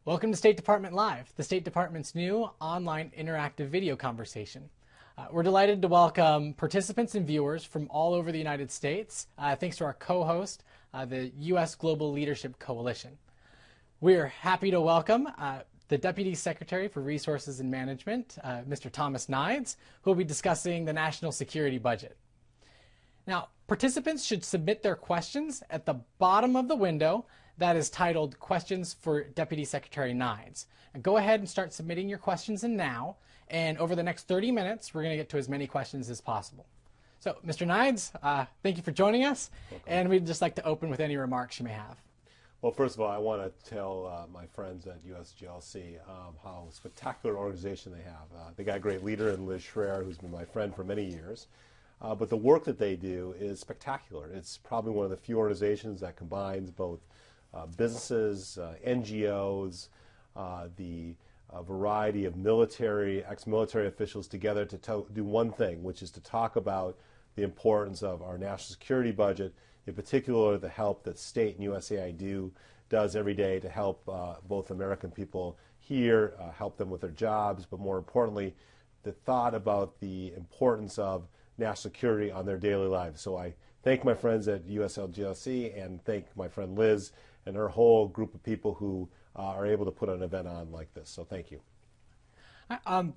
Welcome to State Department Live, the State Department's new online interactive video conversation. We're delighted to welcome participants and viewers from all over the United States, thanks to our co-host, the U.S. Global Leadership Coalition. We're happy to welcome the Deputy Secretary for Resources and Management, Mr. Thomas Nides, who will be discussing the national security budget. Now, participants should submit their questions at the bottom of the window that is titled Questions for Deputy Secretary Nides. And go ahead and start submitting your questions in now, and over the next 30 minutes, we're going to get to as many questions as possible. So, Mr. Nides, thank you for joining us, and we'd just like to open with any remarks you may have. Well, first of all, I want to tell my friends at USGLC how spectacular organization they have. They got a great leader in Liz Schreier, who's been my friend for many years. But the work that they do is spectacular. It's probably one of the few organizations that combines both businesses, NGOs, the variety of military, ex-military officials together to do one thing, which is to talk about the importance of our national security budget, in particular the help that state and USAID does every day to help both American people here, help them with their jobs, but more importantly, the thought about the importance of national security on their daily lives. So I thank my friends at USGLC and thank my friend Liz and her whole group of people who are able to put an event on like this. So thank you.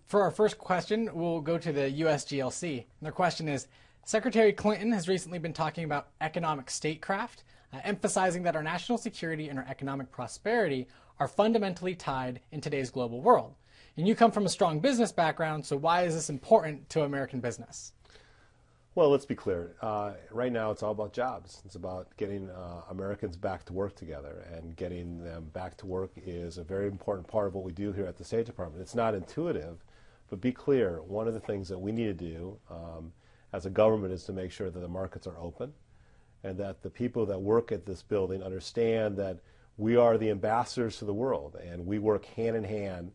For our first question, we'll go to the USGLC. And their question is, Secretary Clinton has recently been talking about economic statecraft, emphasizing that our national security and our economic prosperity are fundamentally tied in today's global world. And you come from a strong business background, so why is this important to American business? Well, let's be clear. Right now, it's all about jobs. It's about getting Americans back to work together, and getting them back to work is a very important part of what we do here at the State Department. It's not intuitive, but be clear, one of the things that we need to do as a government is to make sure that the markets are open and that the people that work at this building understand that we are the ambassadors to the world, and we work hand in hand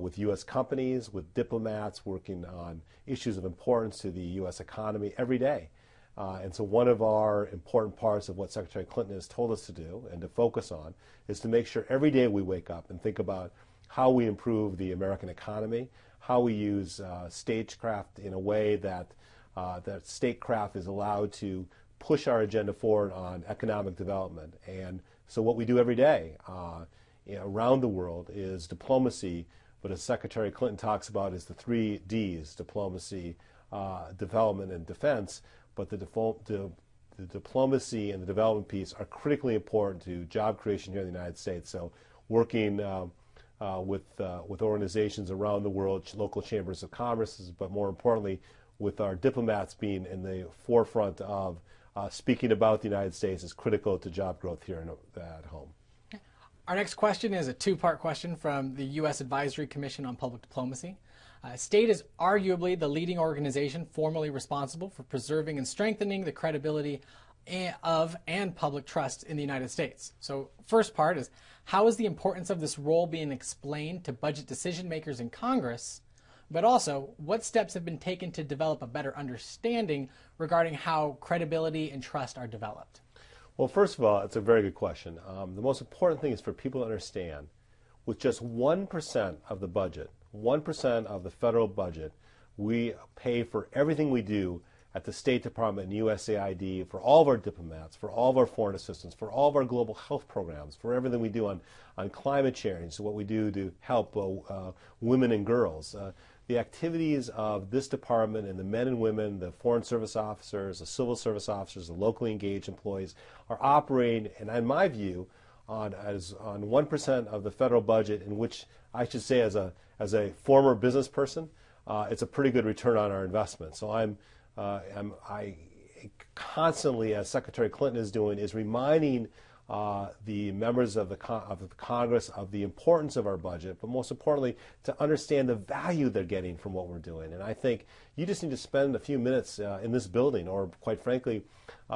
with U.S. companies, with diplomats, working on issues of importance to the U.S. economy every day. And so one of our important parts of what Secretary Clinton has told us to do and to focus on is to make sure every day we wake up and think about how we improve the American economy, how we use statecraft in a way that that statecraft is allowed to push our agenda forward on economic development. And so what we do every day around the world is diplomacy. But as Secretary Clinton talks about, is the 3 Ds: diplomacy, development, and defense. But the diplomacy and the development piece are critically important to job creation here in the United States. So working with organizations around the world, local chambers of commerce, but more importantly, with our diplomats being in the forefront of speaking about the United States is critical to job growth here at home. Our next question is a two-part question from the U.S. Advisory Commission on Public Diplomacy. State is arguably the leading organization formally responsible for preserving and strengthening the credibility of and public trust in the United States. So first part is, how is the importance of this role being explained to budget decision makers in Congress? But also, what steps have been taken to develop a better understanding regarding how credibility and trust are developed? Well, first of all, it's a very good question. The most important thing is for people to understand, with just 1% of the budget, 1% of the federal budget, we pay for everything we do at the State Department and USAID, for all of our diplomats, for all of our foreign assistants, for all of our global health programs, for everything we do on climate change, so what we do to help women and girls. The activities of this department and the men and women, the foreign service officers, the civil service officers, the locally engaged employees are operating, and in my view, on 1% of the federal budget, in which I should say as a former business person, it's a pretty good return on our investment. So I constantly, as Secretary Clinton is doing, is reminding the members of the Congress of the importance of our budget, but most importantly, to understand the value they're getting from what we're doing. And I think you just need to spend a few minutes in this building, or quite frankly,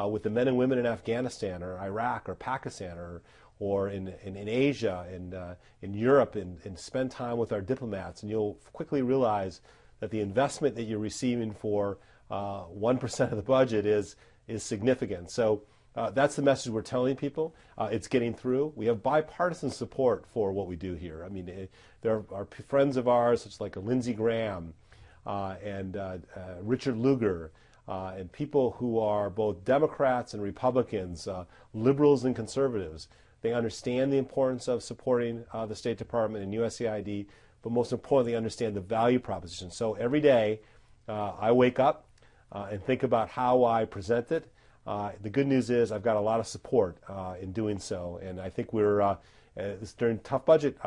with the men and women in Afghanistan or Iraq or Pakistan or in Asia and in Europe, and spend time with our diplomats, and you'll quickly realize that the investment that you're receiving for 1% of the budget is significant. So That's the message we're telling people. It's getting through. We have bipartisan support for what we do here. I mean, there are friends of ours, such like Lindsey Graham and Richard Lugar, and people who are both Democrats and Republicans, liberals and conservatives. They understand the importance of supporting the State Department and USAID, but most importantly, understand the value proposition. So every day, I wake up and think about how I present it. The good news is I've got a lot of support in doing so, and I think we're during tough budget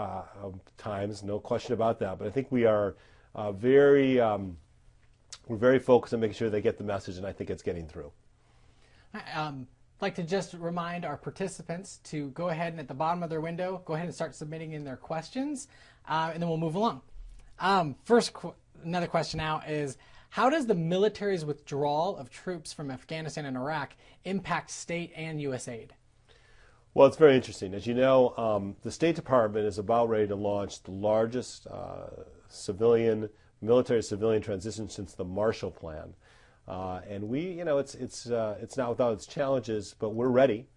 times, no question about that. But I think we are we're very focused on making sure they get the message, and I think it's getting through. I'd like to just remind our participants to go ahead and at the bottom of their window, go ahead and start submitting in their questions, and then we'll move along. Another question now is, how does the military's withdrawal of troops from Afghanistan and Iraq impact state and U.S. aid? Well, it's very interesting. As you know, the State Department is about ready to launch the largest military-civilian transition since the Marshall Plan. And it's not without its challenges, but we're ready.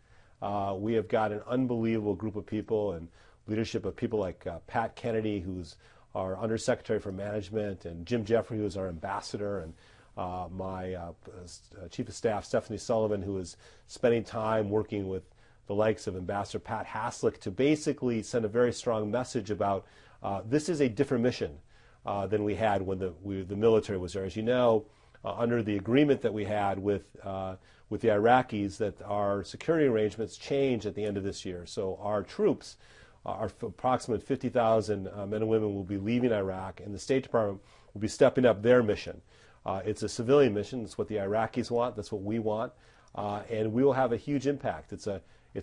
We have got an unbelievable group of people and leadership of people like Pat Kennedy, who's our Undersecretary for Management, and Jim Jeffrey, who is our ambassador, and my Chief of Staff, Stephanie Sullivan, who is spending time working with the likes of Ambassador Pat Haslick to basically send a very strong message about this is a different mission than we had when the military was there. As you know, under the agreement that we had with the Iraqis, that our security arrangements change at the end of this year. So our troops, our approximate 50,000 men and women, will be leaving Iraq, and the State Department will be stepping up their mission. It's a civilian mission. It's what the Iraqis want. That's what we want, and we will have a huge impact. It's a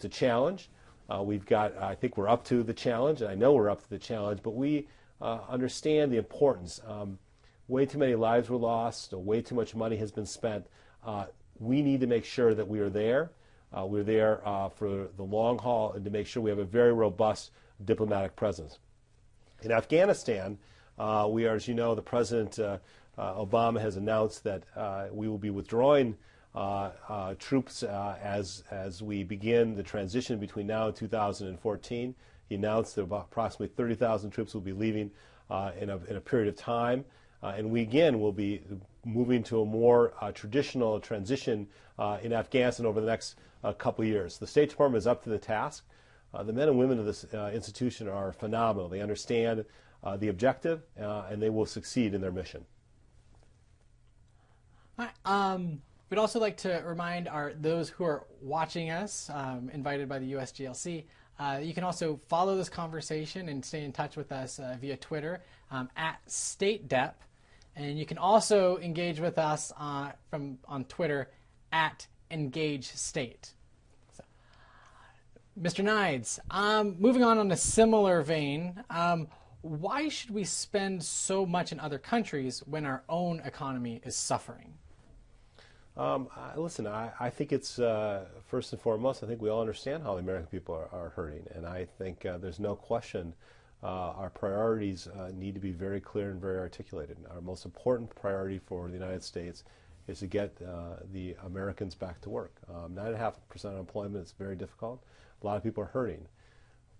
challenge. I think we're up to the challenge, and I know we're up to the challenge, but we understand the importance. Way too many lives were lost, way too much money has been spent. We need to make sure that we are there. We're there for the long haul and to make sure we have a very robust diplomatic presence. In Afghanistan, we are, as you know, the President Obama has announced that we will be withdrawing troops as we begin the transition between now and 2014. He announced that approximately 30,000 troops will be leaving in a period of time. And we again will be moving to a more traditional transition in Afghanistan over the next couple of years. The State Department is up to the task. The men and women of this institution are phenomenal. They understand the objective, and they will succeed in their mission. We'd also like to remind those who are watching us, invited by the USGLC, you can also follow this conversation and stay in touch with us via Twitter at StateDep. And you can also engage with us on Twitter at EngageState. So, Mr. Nides, moving on a similar vein, why should we spend so much in other countries when our own economy is suffering? Listen, I think it's, first and foremost, I think we all understand how the American people are hurting. And I think there's no question our priorities need to be very clear and very articulated. Our most important priority for the United States is to get the Americans back to work. 9.5% unemployment is very difficult. A lot of people are hurting.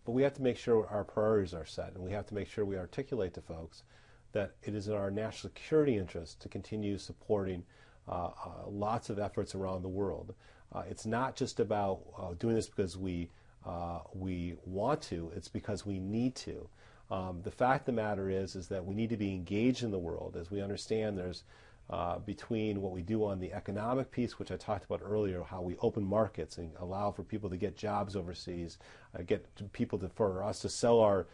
But we have to make sure our priorities are set, and we have to make sure we articulate to folks that it is in our national security interest to continue supporting lots of efforts around the world. It's not just about doing this because we want to, it's because we need to. The fact of the matter is that we need to be engaged in the world. As we understand, there's between what we do on the economic piece, which I talked about earlier, how we open markets and allow for people to get jobs overseas, for us to sell our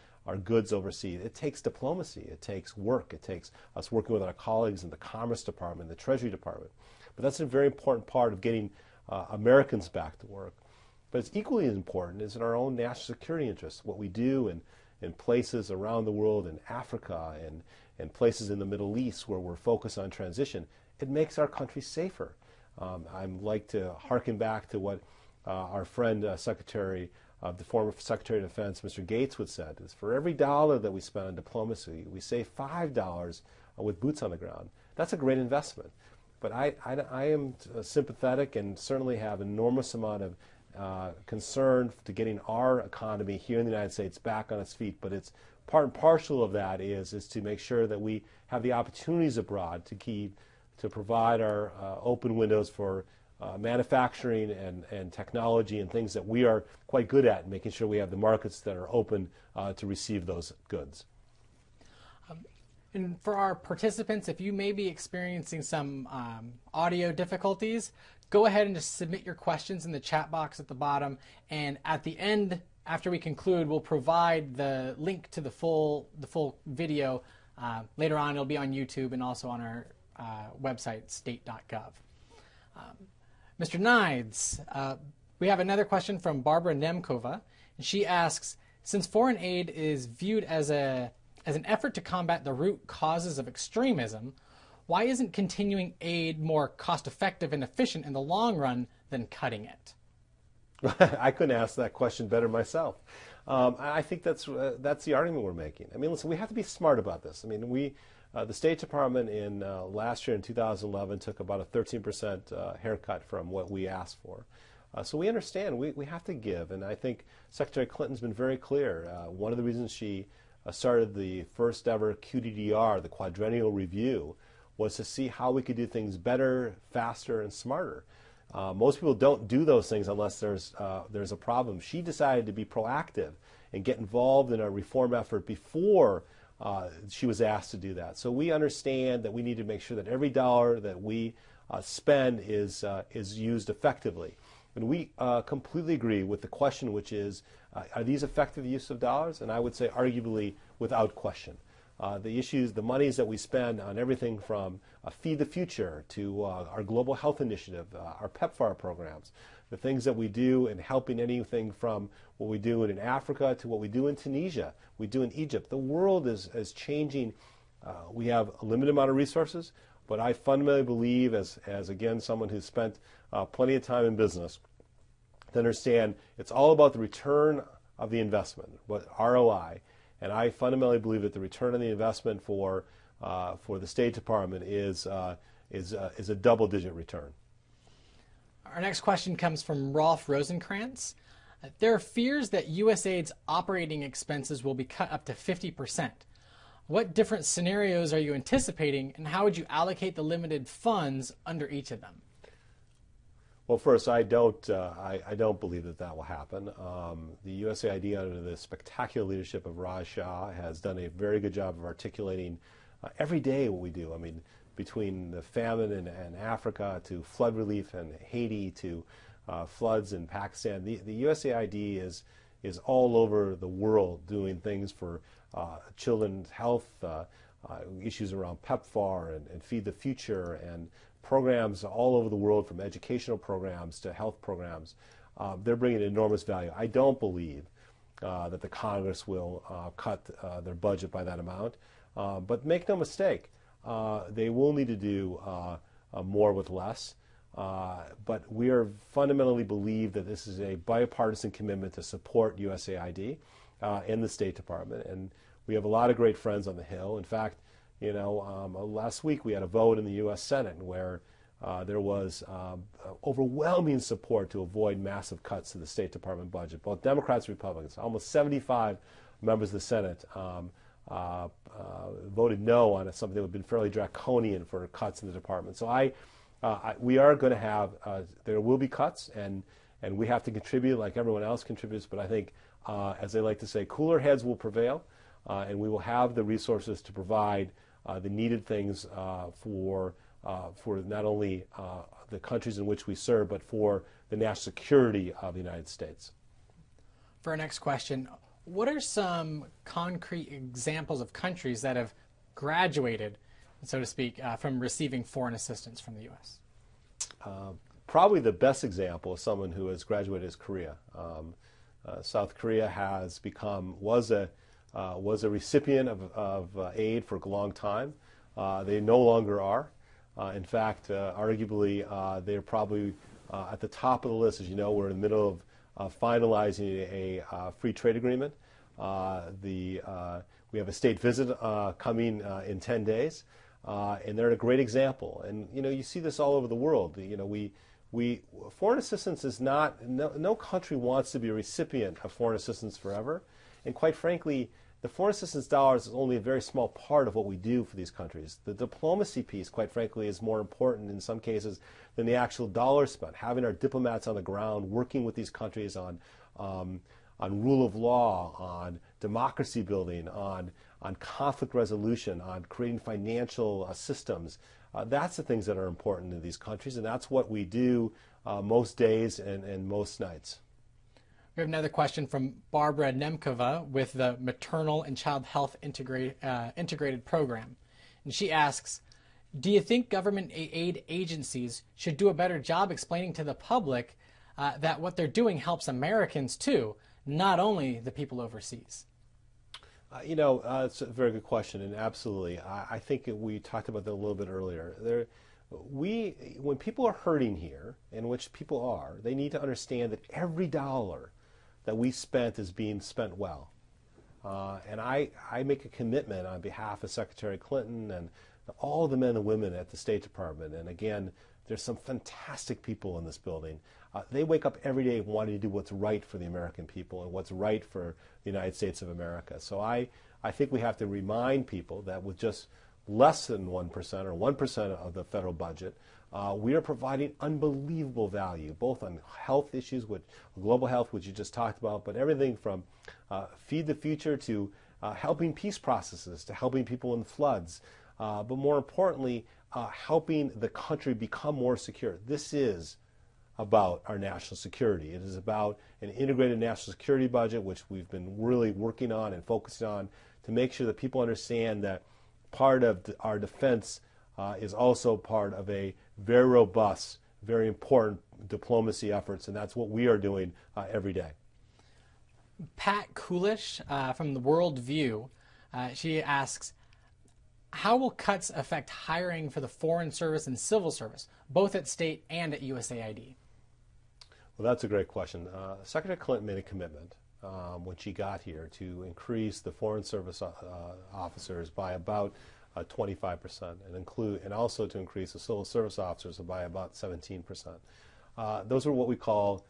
goods overseas. It takes diplomacy. It takes work. It takes us working with our colleagues in the Commerce Department, the Treasury Department. But that's a very important part of getting Americans back to work. But it's equally as important is in our own national security interests, what we do in places around the world, in Africa and places in the Middle East where we're focused on transition. It makes our country safer. I'd like to hearken back to what our friend the former Secretary of Defense, Mr. Gates, would said, is for every dollar that we spend on diplomacy, we save $5 with boots on the ground. That's a great investment. But I am sympathetic and certainly have an enormous amount of concern to getting our economy here in the United States back on its feet. But it's part and parcel of that is to make sure that we have the opportunities abroad to provide our open windows for manufacturing and technology and things that we are quite good at, and making sure we have the markets that are open to receive those goods. And for our participants, if you may be experiencing some audio difficulties, go ahead and just submit your questions in the chat box at the bottom, and at the end, after we conclude, we'll provide the link to the full video. Later on, it'll be on YouTube and also on our website, state.gov. Mr. Nides, we have another question from Barbara Nemkova, and she asks, since foreign aid is viewed as an effort to combat the root causes of extremism, why isn't continuing aid more cost-effective and efficient in the long run than cutting it? I couldn't ask that question better myself. I think that's the argument we're making. I mean, listen, we have to be smart about this. I mean, the State Department in last year in 2011 took about a 13% haircut from what we asked for. So we understand we have to give, and I think Secretary Clinton's been very clear. One of the reasons she started the first ever QDDR, the Quadrennial Review, was to see how we could do things better, faster, and smarter. Most people don't do those things unless there's a problem. She decided to be proactive and get involved in a reform effort before she was asked to do that. So we understand that we need to make sure that every dollar that we spend is used effectively. And we completely agree with the question, which is, are these effective use of dollars? And I would say arguably without question. The monies that we spend on everything from Feed the Future to our Global Health Initiative, our PEPFAR programs, the things that we do in helping anything from what we do in Africa to what we do in Tunisia, we do in Egypt. The world is changing. We have a limited amount of resources, but I fundamentally believe, as again, someone who's spent plenty of time in business, to understand it's all about the return of the investment, what ROI. And I fundamentally believe that the return on the investment for the State Department is a double-digit return. Our next question comes from Rolf Rosenkrantz. There are fears that USAID's operating expenses will be cut up to 50%. What different scenarios are you anticipating, and how would you allocate the limited funds under each of them? Well, first, I don't believe that will happen. The USAID, under the spectacular leadership of Raj Shah, has done a very good job of articulating every day what we do. I mean, between the famine in Africa to flood relief in Haiti to floods in Pakistan, the USAID is all over the world doing things for children's health, issues around PEPFAR and Feed the Future, and programs all over the world, from educational programs to health programs. They're bringing enormous value. I don't believe that the Congress will cut their budget by that amount. But make no mistake, they will need to do more with less. But we are fundamentally believe that this is a bipartisan commitment to support USAID and the State Department. And we have a lot of great friends on the Hill. In fact, last week we had a vote in the U.S. Senate where there was overwhelming support to avoid massive cuts to the State Department budget, both Democrats and Republicans. Almost 75 members of the Senate voted no on something that would have been fairly draconian for cuts in the department. So we are going to have, there will be cuts, and we have to contribute like everyone else contributes, but I think, as they like to say, cooler heads will prevail, and we will have the resources to provide the needed things for not only the countries in which we serve, but for the national security of the United States. For our next question, what are some concrete examples of countries that have graduated, so to speak, from receiving foreign assistance from the U.S.? Probably the best example of someone who has graduated is Korea. South Korea was a recipient of aid for a long time. They no longer are. In fact, arguably, they're probably at the top of the list. As you know, we're in the middle of finalizing a free trade agreement. We have a state visit coming in 10 days. and they're a great example. And you see this all over the world. Foreign assistance is not, no country wants to be a recipient of foreign assistance forever. And quite frankly, the foreign assistance dollars is only a very small part of what we do for these countries. The diplomacy piece, quite frankly, is more important in some cases than the actual dollars spent. Having our diplomats on the ground, working with these countries on rule of law, on democracy building, on conflict resolution, on creating financial systems. That's the things that are important in these countries, and that's what we do most days and most nights. We have another question from Barbara Nemkova with the Maternal and Child Health Integrated Program. And she asks, do you think government aid agencies should do a better job explaining to the public that what they're doing helps Americans too, not only the people overseas? It's a very good question, and absolutely. I think we talked about that a little bit earlier. When people are hurting here, in which people are, they need to understand that every dollar that we spent is being spent well. And I make a commitment on behalf of Secretary Clinton and all the men and women at the State Department. And again, there's some fantastic people in this building. They wake up every day wanting to do what's right for the American people and what's right for the United States of America. So I think we have to remind people that with just less than 1% or 1% of the federal budget, we are providing unbelievable value, both on health issues, with global health, which you just talked about, but everything from Feed the Future to helping peace processes, to helping people in floods, but more importantly, helping the country become more secure. This is about our national security. It is about an integrated national security budget, which we've been really working on and focusing on to make sure that people understand that part of our defense is also part of a very robust, very important diplomacy efforts, and that's what we are doing every day. Pat Coolish from the World View, she asks, how will cuts affect hiring for the Foreign Service and Civil Service, both at state and at USAID? Well, that's a great question. Secretary Clinton made a commitment when she got here to increase the Foreign Service officers by about 25% and also to increase the Civil Service officers by about 17%. Those are what we call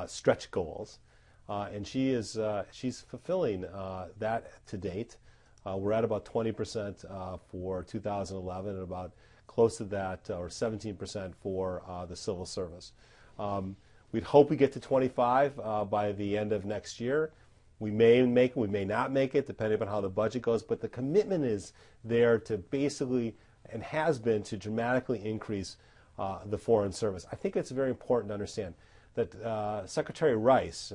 stretch goals, and she's fulfilling that to date. We're at about 20% for 2011 and about close to that, or 17% for the Civil Service. We'd hope we get to 25 by the end of next year. We may make it, we may not make it, depending on how the budget goes, but the commitment is there to basically, and has been, to dramatically increase the Foreign Service. I think it's very important to understand that Secretary Rice,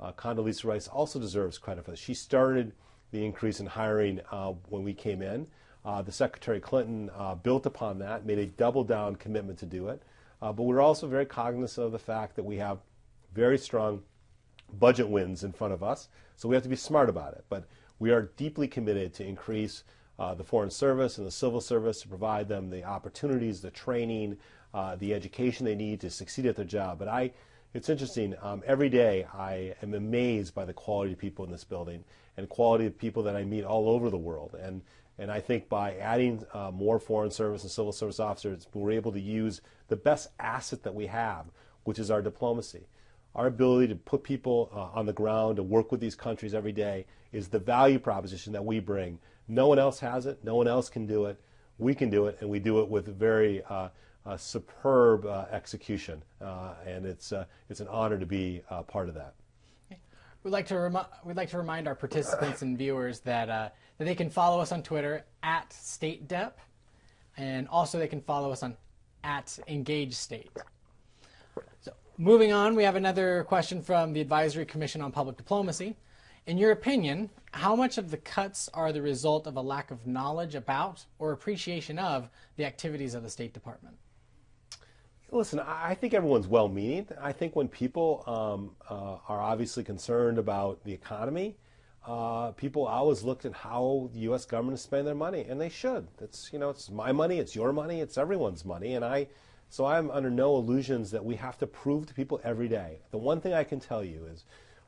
Condoleezza Rice, also deserves credit for this. She started the increase in hiring when we came in. The Secretary Clinton built upon that, made a double-down commitment to do it. But we're also very cognizant of the fact that we have very strong budget wins in front of us, so we have to be smart about it. But we are deeply committed to increase the Foreign Service and the Civil Service, to provide them the opportunities, the training, the education they need to succeed at their job. But it's interesting, every day I am amazed by the quality of people in this building and quality of people that I meet all over the world. And I think by adding more Foreign Service and Civil Service officers, we're able to use the best asset that we have, which is our diplomacy. Our ability to put people on the ground, to work with these countries every day, is the value proposition that we bring. No one else has it. No one else can do it. We can do it, and we do it with very superb execution. And it's an honor to be part of that. We'd like to remind our participants and viewers that they can follow us on Twitter @StateDep, and also they can follow us on @EngageState. So moving on, we have another question from the Advisory Commission on Public Diplomacy. In your opinion, how much of the cuts are the result of a lack of knowledge about or appreciation of the activities of the State Department? Listen, I think everyone's well-meaning. I think when people are obviously concerned about the economy, people always look at how the U.S. government is spending their money, and they should. It's my money, it's your money, it's everyone's money, and so I'm under no illusions that we have to prove to people every day. The one thing I can tell you is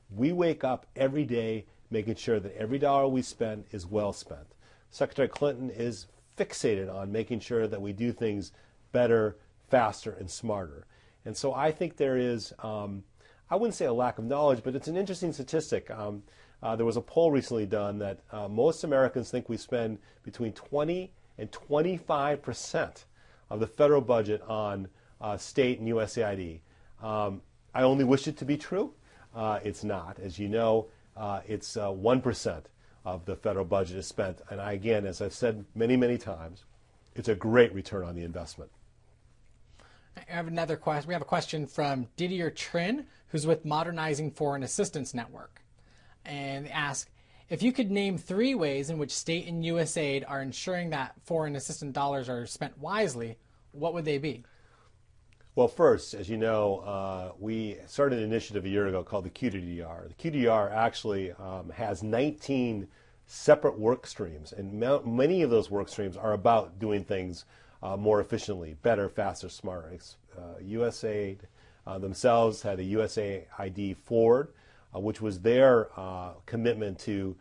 we wake up every day making sure that every dollar we spend is well spent. Secretary Clinton is fixated on making sure that we do things better, faster, and smarter. And so I think there is, I wouldn't say a lack of knowledge, but it's an interesting statistic. There was a poll recently done that most Americans think we spend between 20 and 25% of the federal budget on state and USAID. I only wish it to be true. It's not. As you know, it's 1% of the federal budget is spent. And again, as I've said many, many times, it's a great return on the investment. I have another question. We have a question from Didier Trin, who's with Modernizing Foreign Assistance Network. And they ask, if you could name 3 ways in which state and USAID are ensuring that foreign assistance dollars are spent wisely, what would they be? Well, first, as you know, we started an initiative a year ago called the QDDR. The QDDR actually has 19 separate work streams, and many of those work streams are about doing things more efficiently, better, faster, smarter. USAID themselves had a USAID Forward, which was their commitment to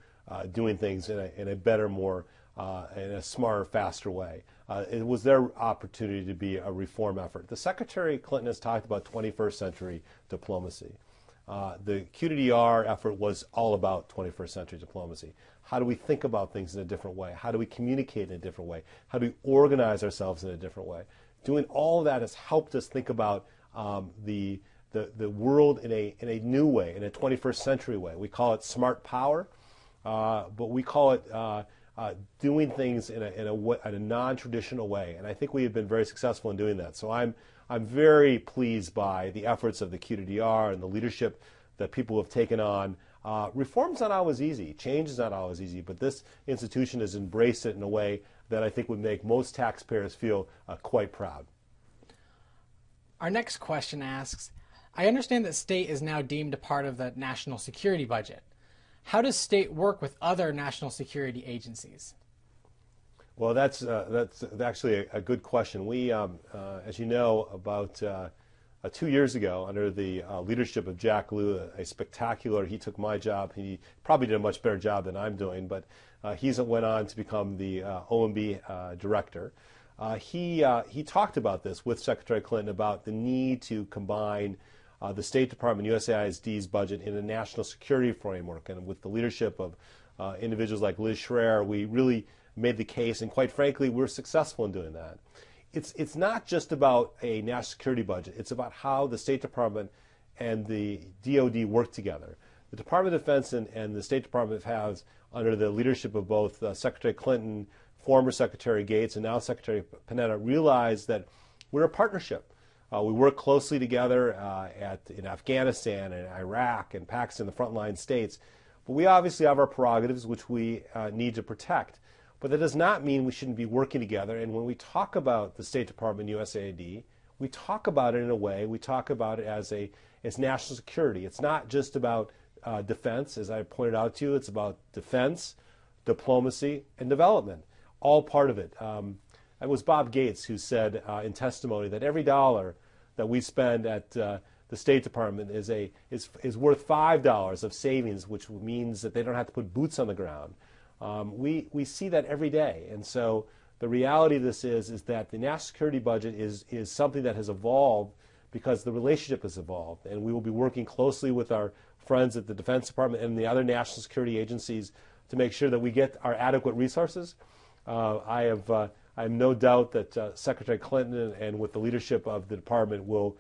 doing things in a better, more, in a smarter, faster way. It was their opportunity to be a reform effort. The Secretary Clinton has talked about 21st century diplomacy. The QDDR effort was all about 21st century diplomacy. How do we think about things in a different way? How do we communicate in a different way? How do we organize ourselves in a different way? Doing all of that has helped us think about the world in a new way, in a 21st century way. We call it smart power, but we call it doing things in a non-traditional way, and I think we have been very successful in doing that. So I'm very pleased by the efforts of the QDDR and the leadership that people have taken on. Reform's not always easy, change is not always easy, but this institution has embraced it in a way that I think would make most taxpayers feel quite proud. Our next question asks, I understand that state is now deemed a part of the national security budget. How does state work with other national security agencies? Well, that's actually a good question. We, as you know, about 2 years ago, under the leadership of Jack Lew, he took my job. He probably did a much better job than I'm doing, but he went on to become the OMB director. He talked about this with Secretary Clinton about the need to combine the State Department, USAID's budget in a national security framework. And with the leadership of individuals like Liz Schreier, we really made the case, and quite frankly, we're successful in doing that. It's not just about a national security budget. It's about how the State Department and the DoD work together. The Department of Defense and the State Department has, under the leadership of both Secretary Clinton, former Secretary Gates, and now Secretary Panetta, realized that we're a partnership. We work closely together in Afghanistan and Iraq and Pakistan, the frontline states. But we obviously have our prerogatives, which we need to protect. But that does not mean we shouldn't be working together. And when we talk about the State Department, USAID, we talk about it in a way, we talk about it as national security. It's not just about defense, as I pointed out to you. It's about defense, diplomacy, and development, all part of it. It was Bob Gates who said in testimony that every dollar that we spend at the State Department is worth $5 of savings, which means that they don't have to put boots on the ground. We see that every day, and so the reality of this is that the national security budget is something that has evolved because the relationship has evolved, and we will be working closely with our friends at the Defense Department and the other national security agencies to make sure that we get our adequate resources. I have no doubt that Secretary Clinton and with the leadership of the department will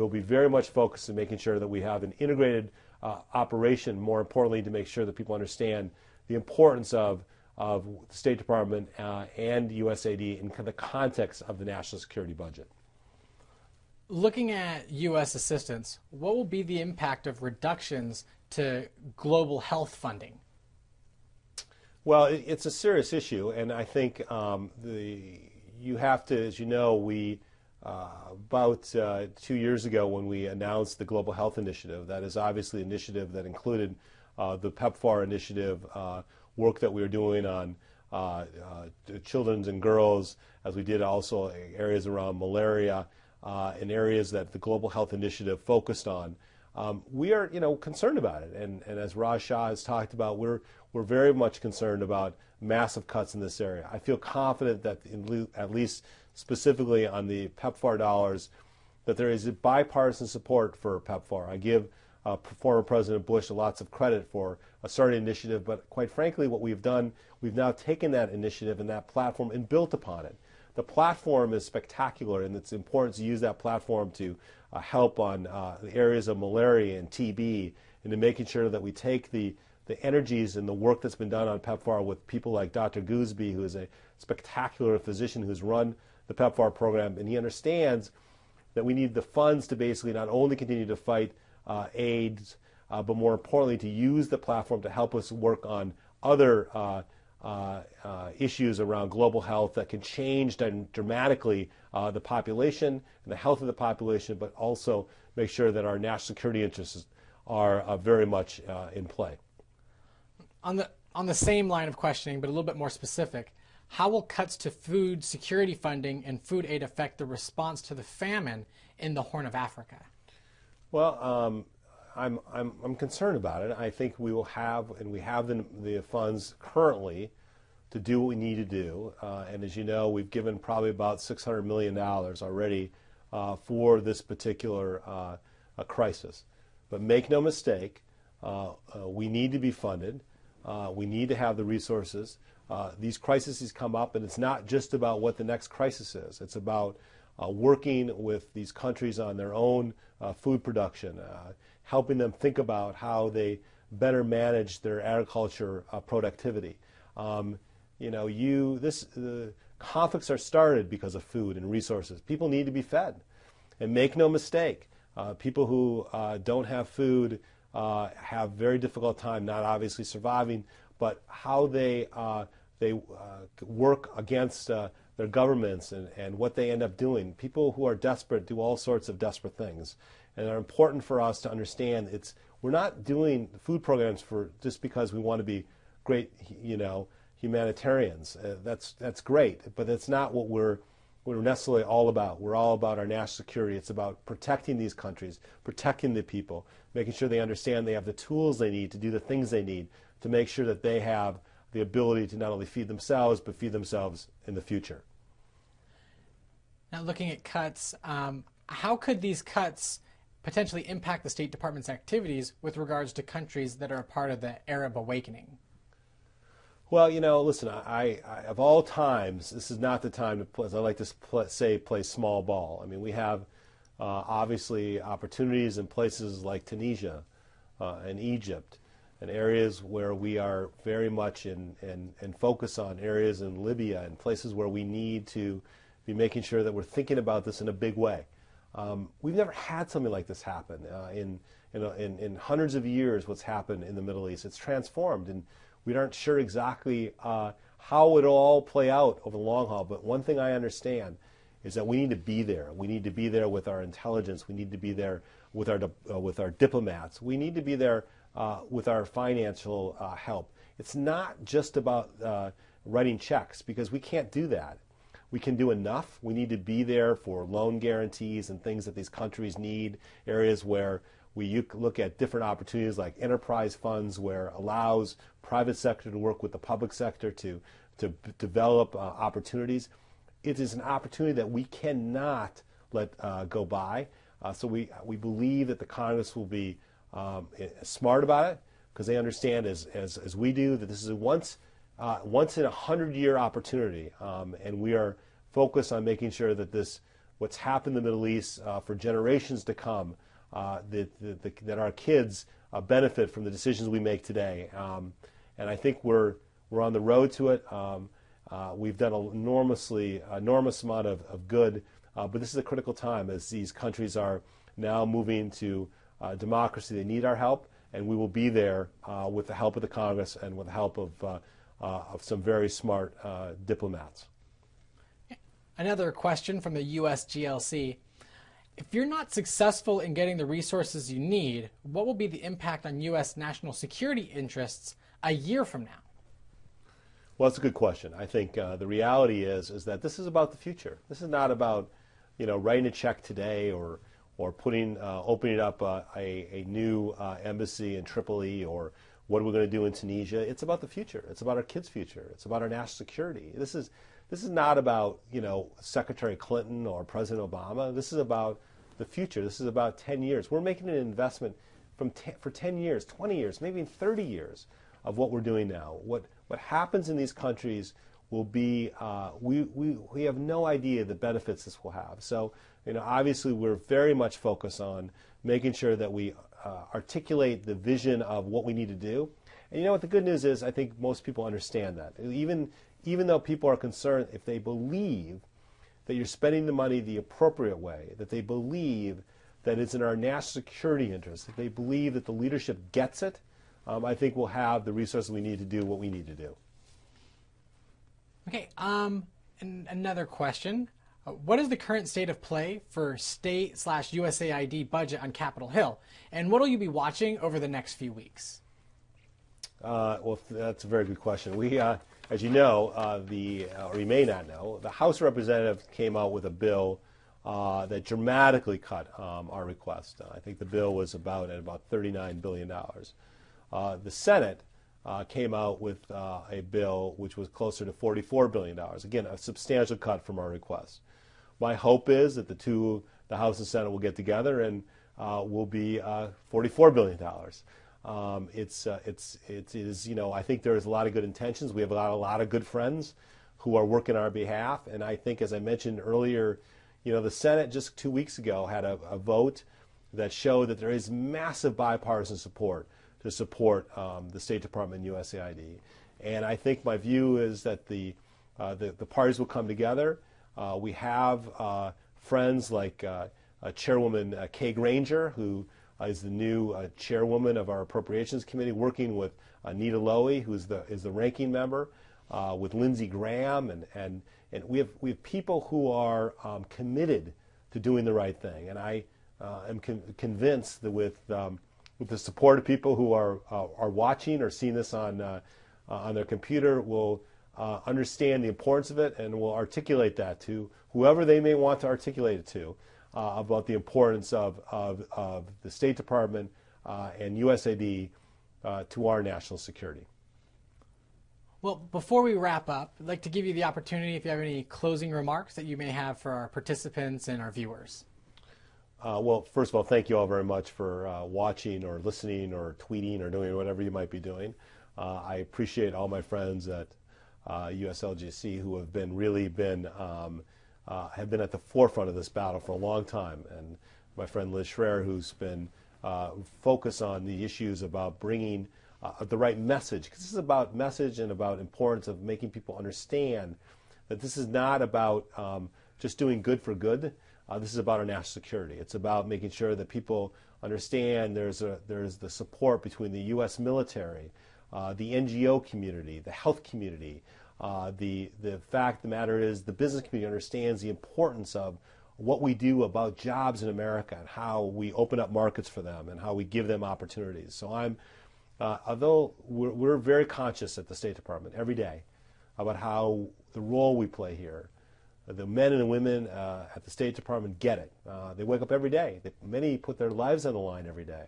be very much focused on making sure that we have an integrated operation, more importantly, to make sure that people understand the importance of the State Department and USAID in the context of the national security budget. Looking at U.S. assistance, what will be the impact of reductions to global health funding? Well, it's a serious issue, and I think you have to, as you know, we about 2 years ago when we announced the Global Health Initiative, that is obviously an initiative that included the PEPFAR initiative, work that we were doing on children and girls, as we did also areas around malaria, and areas that the Global Health Initiative focused on. We are, concerned about it, and as Raj Shah has talked about, we're very much concerned about massive cuts in this area. I feel confident that at least specifically on the PEPFAR dollars, that there is a bipartisan support for PEPFAR. I give former President Bush lots of credit for a starting initiative, but quite frankly, what we've done, we've now taken that initiative and that platform and built upon it. The platform is spectacular, and it's important to use that platform to help on the areas of malaria and TB, and to making sure that we take the energies and the work that's been done on PEPFAR with people like Dr. Gooseby, who is a spectacular physician who's run the PEPFAR program, and he understands that we need the funds to basically not only continue to fight AIDS, but more importantly to use the platform to help us work on other issues around global health that can change dramatically the population and the health of the population, but also make sure that our national security interests are very much in play. On the same line of questioning, but a little bit more specific, how will cuts to food security funding and food aid affect the response to the famine in the Horn of Africa? Well, I'm concerned about it. I think we will have, and we have the funds currently to do what we need to do. And as you know, we've given probably about $600 million already for this particular crisis. But make no mistake, we need to be funded. We need to have the resources. These crises come up, and it's not just about what the next crisis is. It's about working with these countries on their own food production, helping them think about how they better manage their agriculture productivity. Conflicts are started because of food and resources. People need to be fed. And make no mistake, people who don't have food have very difficult time, not obviously surviving, but how they work against their governments and what they end up doing. People who are desperate do all sorts of desperate things, and are important for us to understand. We're not doing food programs for just because we want to be great, humanitarians. That's great, but that's not what we're necessarily all about. We're all about our national security. It's about protecting these countries, protecting the people, making sure they understand they have the tools they need to do the things they need to make sure that they have the ability to not only feed themselves, but feed themselves in the future. Now, looking at cuts, how could these cuts potentially impact the State Department's activities with regards to countries that are a part of the Arab awakening? Well, listen, I of all times, this is not the time to play, as I like to play small ball. I mean, we have obviously opportunities in places like Tunisia and Egypt, and areas where we are very much in focus on, areas in Libya and places where we need to be making sure that we're thinking about this in a big way. We've never had something like this happen. In hundreds of years, what's happened in the Middle East, it's transformed, and we aren't sure exactly how it'll all play out over the long haul. But one thing I understand is that we need to be there. We need to be there with our intelligence. We need to be there with our diplomats. We need to be there with our financial help. It's not just about writing checks, because we can't do that. We can do enough. We need to be there for loan guarantees and things that these countries need, areas where we look at different opportunities like enterprise funds, where it allows private sector to work with the public sector to develop opportunities. It is an opportunity that we cannot let go by. So we believe that the Congress will be smart about it, because they understand as we do that this is a once in 100-year opportunity, and we are focused on making sure that what's happened in the Middle East for generations to come, that our kids benefit from the decisions we make today. And I think we're on the road to it. We've done an enormous amount of good, but this is a critical time as these countries are now moving to democracy. They need our help, and we will be there with the help of the Congress and with the help of some very smart diplomats. Another question from the USGLC. If you're not successful in getting the resources you need, what will be the impact on U.S. national security interests a year from now? Well, that's a good question. I think the reality is that this is about the future. This is not about writing a check today or or opening up a new embassy in Tripoli, or what are we going to do in Tunisia. It's about the future. It's about our kids' future. It's about our national security. This is not about, Secretary Clinton or President Obama. This is about the future. This is about 10 years. We're making an investment for 10 years, 20 years, maybe 30 years of what we're doing now. What happens in these countries will be, we have no idea the benefits this will have. So, obviously we're very much focused on making sure that we articulate the vision of what we need to do. And what the good news is, I think most people understand that. Even though people are concerned, if they believe that you're spending the money the appropriate way, that they believe that it's in our national security interest, if they believe that the leadership gets it, I think we'll have the resources we need to do what we need to do. Okay, and another question. What is the current state of play for state/USAID budget on Capitol Hill? And what will you be watching over the next few weeks? Well, that's a very good question. We, as you know, or you may not know, the House of Representatives came out with a bill that dramatically cut our request. I think the bill was at about $39 billion. The Senate came out with a bill which was closer to $44 billion. Again, a substantial cut from our request. My hope is that the House and Senate will get together and will be $44 billion. It is, I think there's a lot of good intentions. We have a lot of good friends who are working on our behalf. And I think, as I mentioned earlier, the Senate just 2 weeks ago had a vote that showed that there is massive bipartisan support to support the State Department and USAID. And I think my view is that the parties will come together. We have friends like Chairwoman Kay Granger, who is the new chairwoman of our Appropriations Committee, working with Anita Lowy, who is the ranking member, with Lindsey Graham, and we have people who are committed to doing the right thing. And I am convinced that with the support of people who are watching or seeing this on their computer, will understand the importance of it and will articulate that to whoever they may want to articulate it to, about the importance of the State Department and USAID to our national security. Well, before we wrap up, I'd like to give you the opportunity if you have any closing remarks that you may have for our participants and our viewers. Well, first of all, thank you all very much for watching or listening or tweeting or doing whatever you might be doing. I appreciate all my friends at USGLC who have been at the forefront of this battle for a long time, and my friend Liz Schreier, who's been focused on the issues about bringing the right message, because this is about message and about importance of making people understand that this is not about just doing good for good. This is about our national security. It's about making sure that people understand there's the support between the U.S. military, the NGO community, the health community. The fact of the matter is the business community understands the importance of what we do about jobs in America and how we open up markets for them and how we give them opportunities. So although we're very conscious at the State Department every day about how the role we play here, the men and women at the State Department get it. They wake up every day. Many put their lives on the line every day.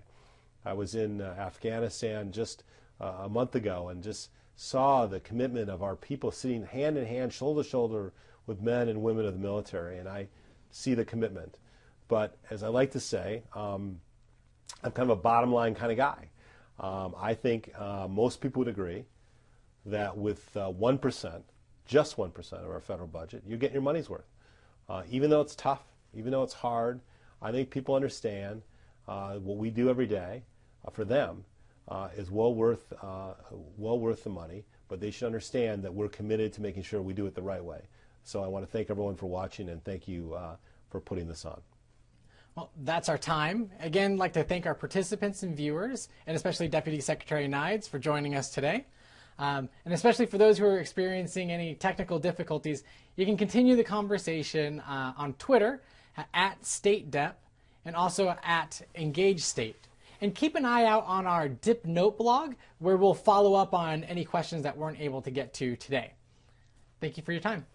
I was in Afghanistan just a month ago and just saw the commitment of our people sitting hand in hand, shoulder to shoulder with men and women of the military, and I see the commitment. But as I like to say, I'm kind of a bottom line kind of guy. I think most people would agree that with 1%, just 1% of our federal budget, you get your money's worth. Even though it's tough, even though it's hard, I think people understand what we do every day for them is well worth the money, but they should understand that we're committed to making sure we do it the right way. So I want to thank everyone for watching, and thank you for putting this on. Well, that's our time. Again, I'd like to thank our participants and viewers, and especially Deputy Secretary Nides for joining us today. And especially for those who are experiencing any technical difficulties, you can continue the conversation on Twitter at StateDep and also at EngageState. And keep an eye out on our Dip Note blog, where we'll follow up on any questions that weren't able to get to today. Thank you for your time.